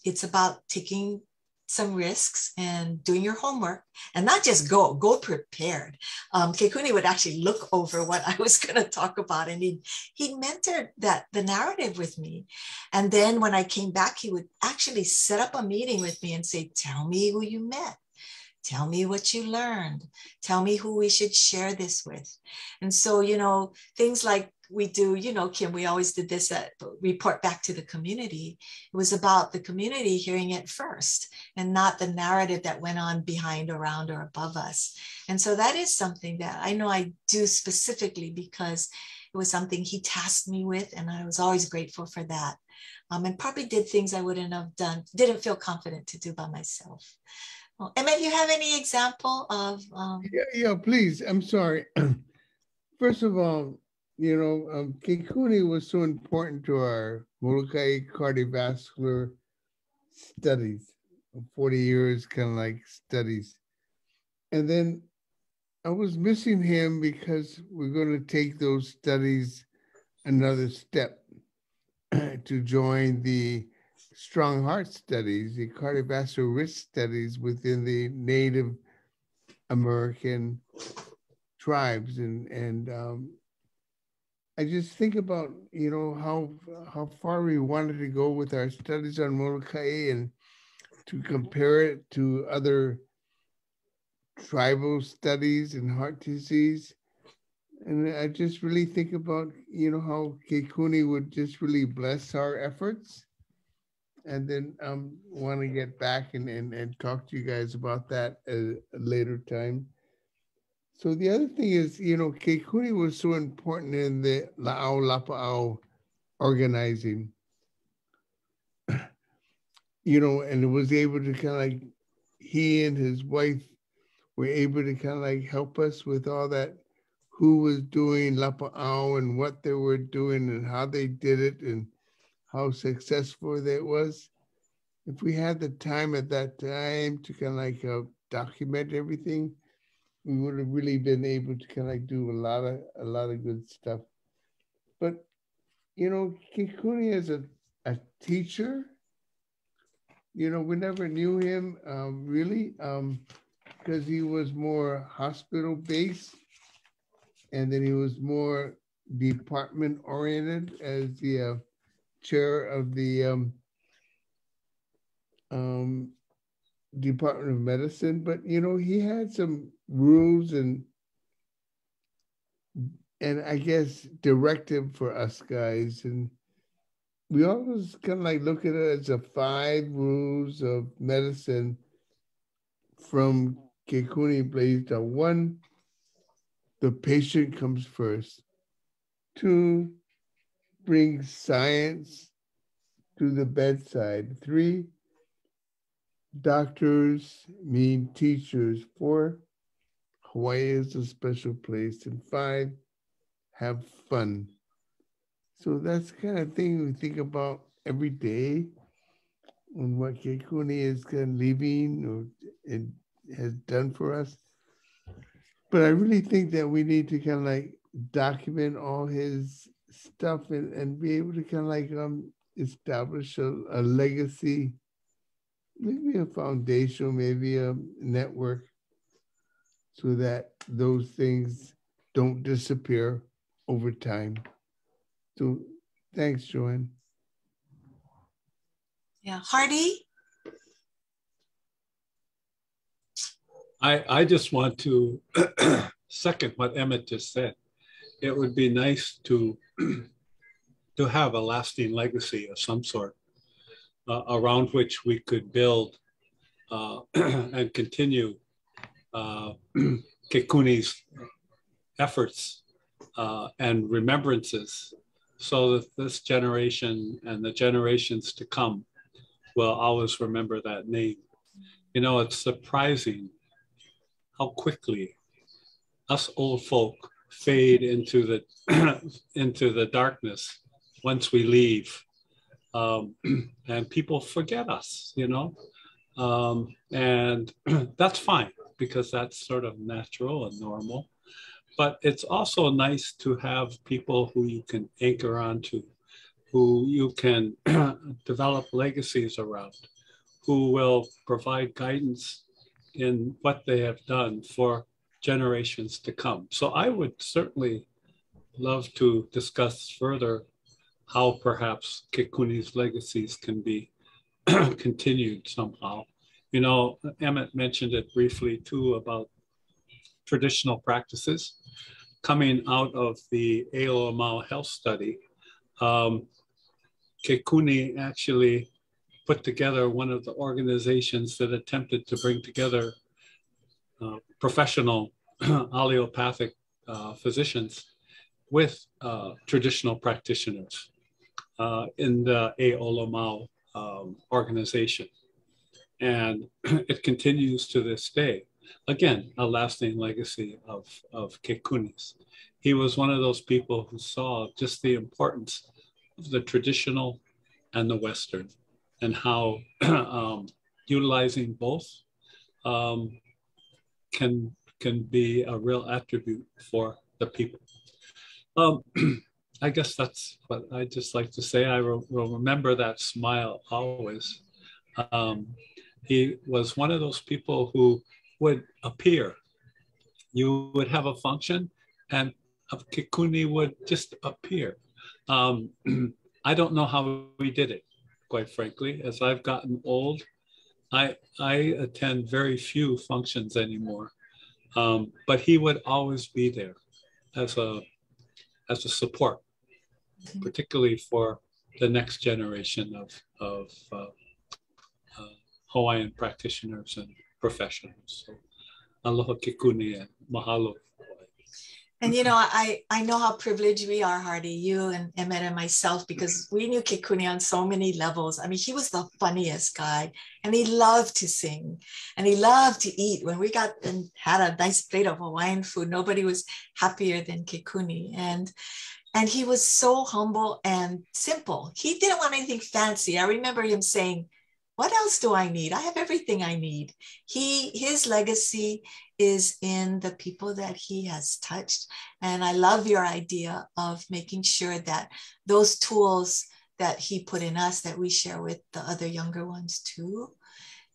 it's about taking some risks and doing your homework and not just go prepared. Kekuni would actually look over what I was going to talk about, and he mentored the narrative with me. And then when I came back, he would actually set up a meeting with me and say, tell me who you met. Tell me what you learned. Tell me who we should share this with. And so, things like we do, Kim, we always did this, report back to the community. It was about the community hearing it first and not the narrative that went on behind, around, or above us. And so that is something that I know I do specifically because it was something he tasked me with. And I was always grateful for that. And probably did things I wouldn't have done, didn't feel confident to do by myself. Well, Emmett, you have any example of? Yeah, please. I'm sorry. First of all, Kekuni was so important to our Molokai cardiovascular studies, 40 years kind of like studies. And then I was missing him because we're going to take those studies another step to join the strong heart studies, the cardiovascular risk studies within the Native American tribes. And I just think about, how far we wanted to go with our studies on Molokai and to compare it to other tribal studies in heart disease. And I just really think about, how Kekuni would just really bless our efforts. And then want to get back and talk to you guys about that at a later time. So the other thing is, Kekuni was so important in the La'au Lapa'au organizing, and it was able to kind of like, he and his wife were able to kind of like help us with all that, who was doing Lapa'au and what they were doing and how they did it and how successful that was. If we had the time at that time to kind of like document everything, we would have really been able to kind of like do a lot of good stuff. But, Kekuni as a teacher, we never knew him really because he was more hospital based, and then he was more department oriented as the chair of the Department of Medicine. But he had some rules and I guess directive for us guys, and we always kind of like look at it as the 5 rules of medicine from Kekuni Blaisdell. 1, the patient comes first. 2, bring science to the bedside. 3, doctors mean teachers. 4, Hawaii is a special place. And 5, have fun. So that's the kind of thing we think about every day on what Kekuni is kind of leaving or it has done for us. But I really think that we need to kind of like document all his stuff and be able to kind of like establish a legacy, maybe a foundation, maybe a network, so that those things don't disappear over time. So thanks, JoAnn. Yeah, Hardy? I just want to second what Emmett just said. It would be nice to have a lasting legacy of some sort around which we could build and continue Kekuni's efforts and remembrances, so that this generation and the generations to come will always remember that name. You know, it's surprising how quickly us old folk fade into the darkness once we leave, and people forget us, you know, and that's fine, because that's sort of natural and normal. But it's also nice to have people who you can anchor onto, who you can develop legacies around, who will provide guidance in what they have done for generations to come. So I would certainly love to discuss further how perhaps Kekuni's legacies can be continued somehow. You know, Emmett mentioned it briefly too about traditional practices coming out of the Aoamau health study. Kekuni actually put together one of the organizations that attempted to bring together professional allopathic physicians with traditional practitioners in the Aoamau organization. And it continues to this day. Again, a lasting legacy of Kekuni's. He was one of those people who saw just the importance of the traditional and the Western, and how utilizing both can be a real attribute for the people. I guess that's what I just like to say. I will remember that smile always. He was one of those people who would appear. You would have a function and Kekuni would just appear. I don't know how we did it, quite frankly. As I've gotten old, I attend very few functions anymore. But he would always be there as a support, particularly for the next generation of Hawaiian practitioners and professionals. So, aloha Kekuni and mahalo. And you know, I know how privileged we are, Hardy, you and Emmett and myself, because we knew Kekuni on so many levels. I mean, he was the funniest guy, and he loved to sing, and he loved to eat. When we got and had a nice plate of Hawaiian food, nobody was happier than Kekuni. And he was so humble and simple. He didn't want anything fancy. I remember him saying, "What else do I need? I have everything I need." His legacy is in the people that he has touched. And I love your idea of making sure that those tools that he put in us, that we share with the other younger ones too.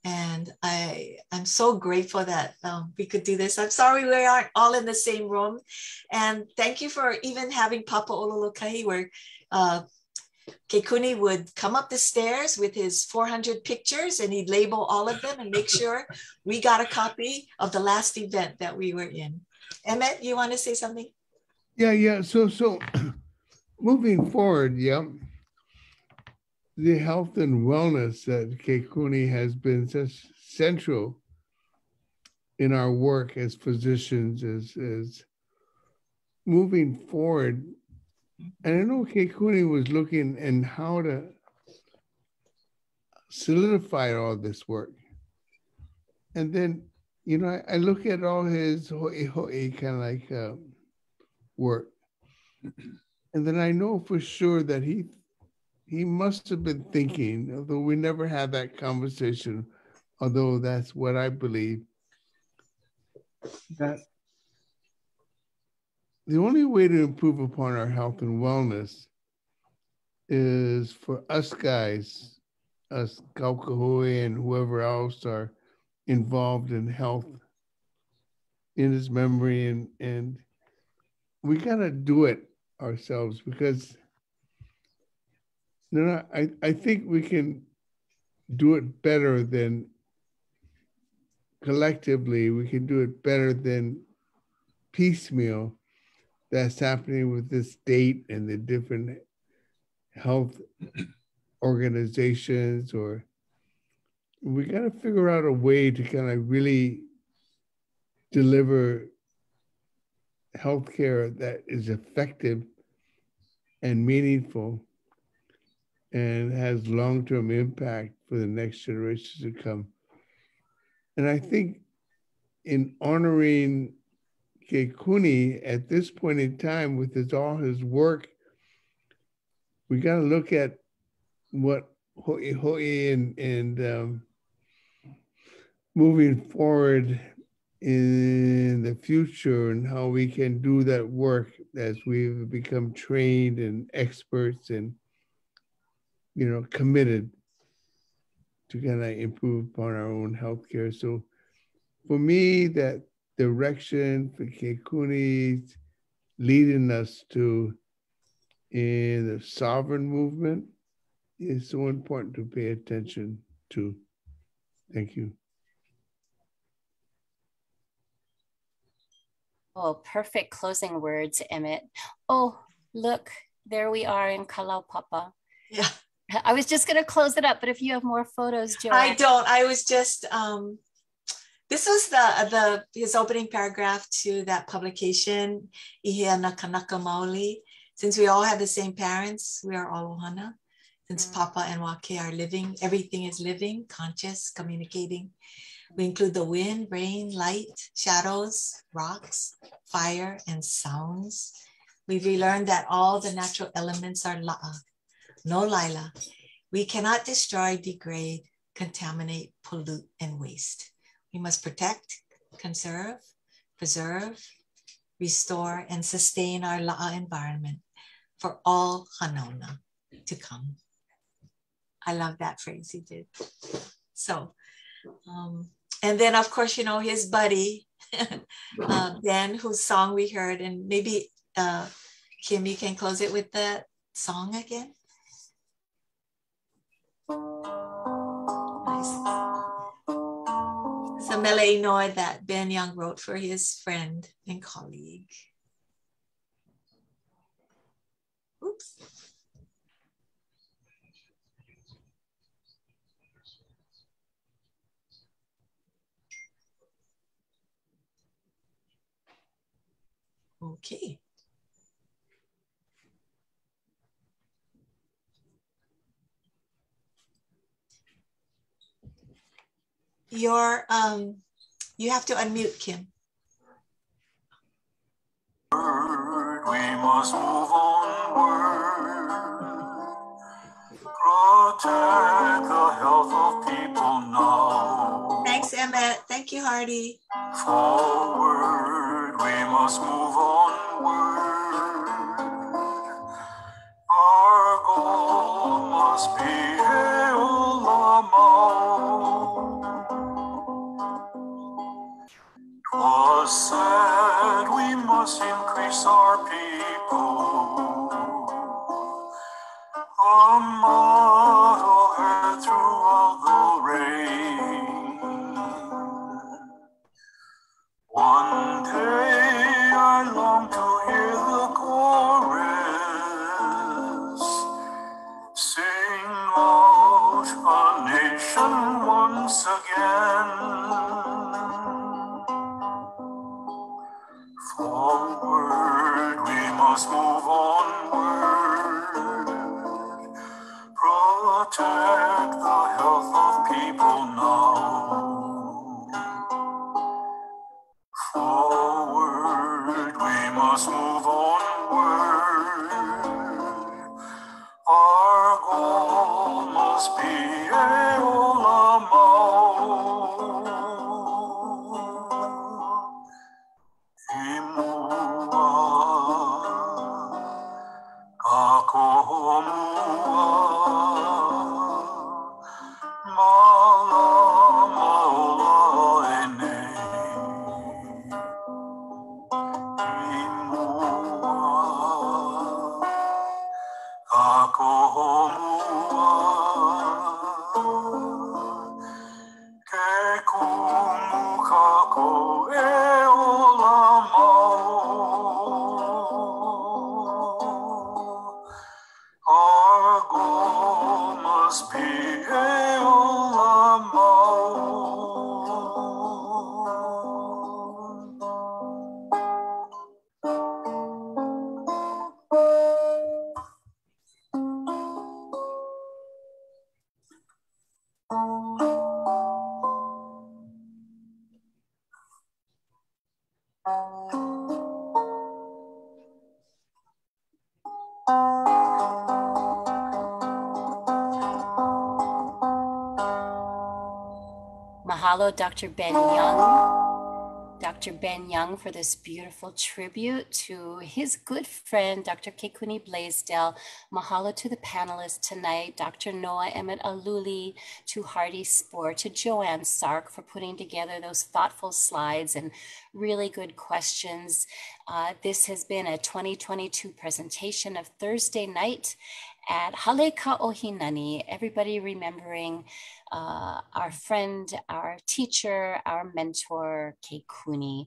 And I'm so grateful that we could do this. I'm sorry we aren't all in the same room. And thank you for even having Papa Ola Lokahi, where Kekuni would come up the stairs with his 400 pictures, and he'd label all of them and make sure we got a copy of the last event that we were in. Emmett, you want to say something? Yeah. So moving forward, the health and wellness that Kekuni has been such central in our work as physicians, as moving forward, and I know Kekuni was looking and how to solidify all this work. And then, you know, I look at all his Hoʻihoʻi kind of like work. And then I know for sure that he must have been thinking, although we never had that conversation, although that's what I believe, that the only way to improve upon our health and wellness is for us guys, us Kaukahoi and whoever else are involved in health, in his memory, and we gotta do it ourselves, because you know, I think we can do it better than collectively. We can do it better than piecemeal that's happening with this state and the different health organizations. Or we got to figure out a way to kind of really deliver healthcare that is effective and meaningful and has long-term impact for the next generations to come. And I think in honoring Kekuni at this point in time with all his work, we got to look at what Hoʻihoʻi and moving forward in the future, and how we can do that work as we've become trained and experts and, you know, committed to kind of improve upon our own healthcare. So for me, that direction for Kekuni leading us to in the sovereign movement is so important to pay attention to. Thank you. Oh, perfect closing words, Emmett. Oh, look, there we are in Kalaupapa. Yeah. I was just going to close it up, but if you have more photos, JoAnn. I don't. I was just, this was his opening paragraph to that publication, Ihea na Kanaka Maoli. Since we all have the same parents, we are all ohana. Since Papa and Wake are living, everything is living, conscious, communicating. We include the wind, rain, light, shadows, rocks, fire, and sounds. We've relearned that all the natural elements are la'a, no laila. We cannot destroy, degrade, contaminate, pollute, and waste. We must protect, conserve, preserve, restore, and sustain our la'a environment for all hanauna to come. I love that phrase he did. So, and then of course, you know, his buddy, Ben, whose song we heard, and maybe Kim, you can close it with the song again. Nice. It's a mele inoa that Ben Young wrote for his friend and colleague. Oops. Okay. You have to unmute, Kim. We must move onward, protect the health of people now. Thanks, Emmett. Thank you, Hardy. Forward, we must move onward. Our goal must be Ola Was said we must increase our people. A motto heard throughout the rain. One day I long to hear the chorus sing must be Eola Mau. Imua, Kakohomua, Mala Maula Ene. Imua, Kakohomua, Kekumu Kako Eola Mau. Our goal must be Eola Mau. Mahalo, Dr. Ben Young. Dr. Ben Young for this beautiful tribute to his good friend, Dr. Kekuni Blaisdell. Mahalo to the panelists tonight, Dr. Noah Emmett Aluli, to Hardy Sport, to JoAnn Tsark for putting together those thoughtful slides and really good questions. This has been a 2022 presentation of Thursday night at Hale Kaʻohinani, everybody remembering our friend, our teacher, our mentor, Kekuni.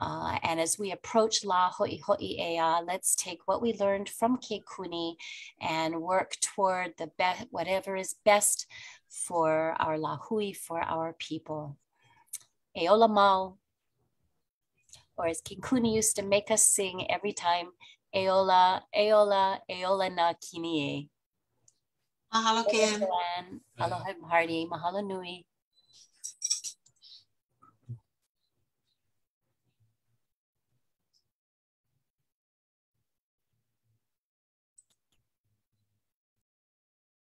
And as we approach La Hoʻihoʻi Ea, let's take what we learned from Kekuni and work toward the best, whatever is best for our Lahui, for our people. Eola Mau, or as Kekuni used to make us sing every time, Eola, Eola, Eola na kini e. Mahalo, Kim. Aloha, Hardy. Mahalo nui.